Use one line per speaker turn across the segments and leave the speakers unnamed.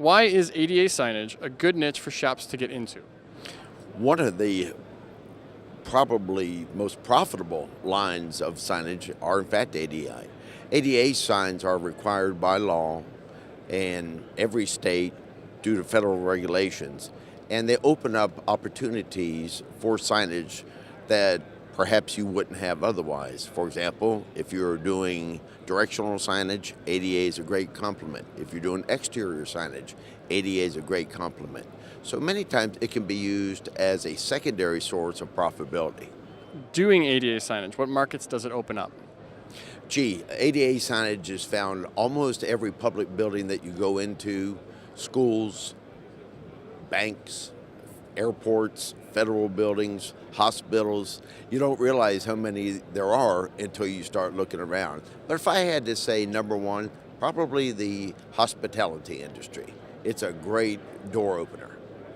Why is ADA signage a good niche for shops to get into?
One of the probably most profitable lines of signage are, in fact, ADA. ADA signs are required by law in every state due to federal regulations, and they open up opportunities for signage that perhaps you wouldn't have otherwise. For example, if you're doing directional signage, ADA is a great complement. If you're doing exterior signage, ADA is a great complement. So many times it can be used as a secondary source of profitability.
Doing ADA signage, what markets does it open up?
ADA signage is found almost every public building that you go into, schools, banks, airports, federal buildings, hospitals. You don't realize how many there are until you start looking around. But if I had to say number one, probably the hospitality industry. It's a great door opener.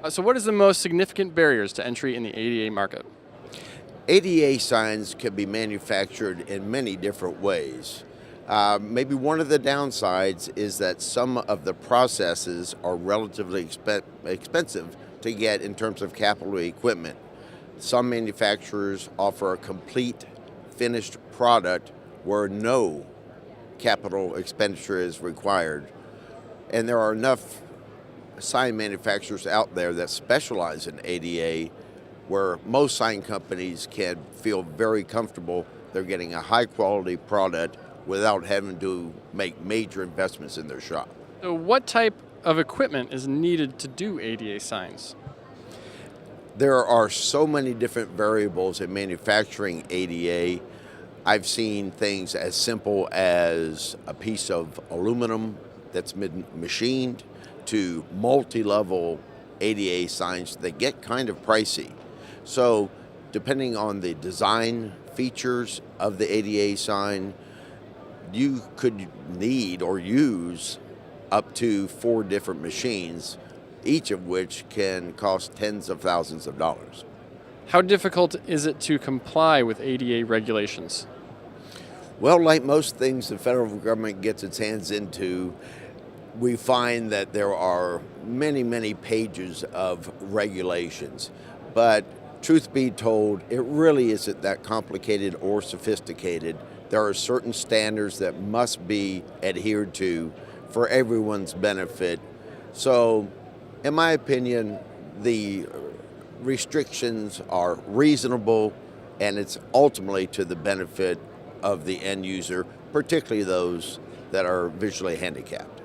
So, what is the most significant barriers to entry in the ADA market?
ADA signs can be manufactured in many different ways. Maybe one of the downsides is that some of the processes are relatively expensive to get in terms of capital equipment. Some manufacturers offer a complete finished product where no capital expenditure is required. And there are enough sign manufacturers out there that specialize in ADA where most sign companies can feel very comfortable they're getting a high quality product without having to make major investments in their shop.
So, what type of equipment is needed to do ADA signs?
There are so many different variables in manufacturing ADA. I've seen things as simple as a piece of aluminum that's been machined to multi-level ADA signs that get kind of pricey. So depending on the design features of the ADA sign, you could need or use up to 4 different machines, each of which can cost tens of thousands of dollars.
How difficult is it to comply with ADA regulations?
Well, like most things the federal government gets its hands into, we find that there are many, many pages of regulations. But truth be told, it really isn't that complicated or sophisticated. There are certain standards that must be adhered to for everyone's benefit. So, in my opinion, the restrictions are reasonable, and it's ultimately to the benefit of the end user, particularly those that are visually handicapped.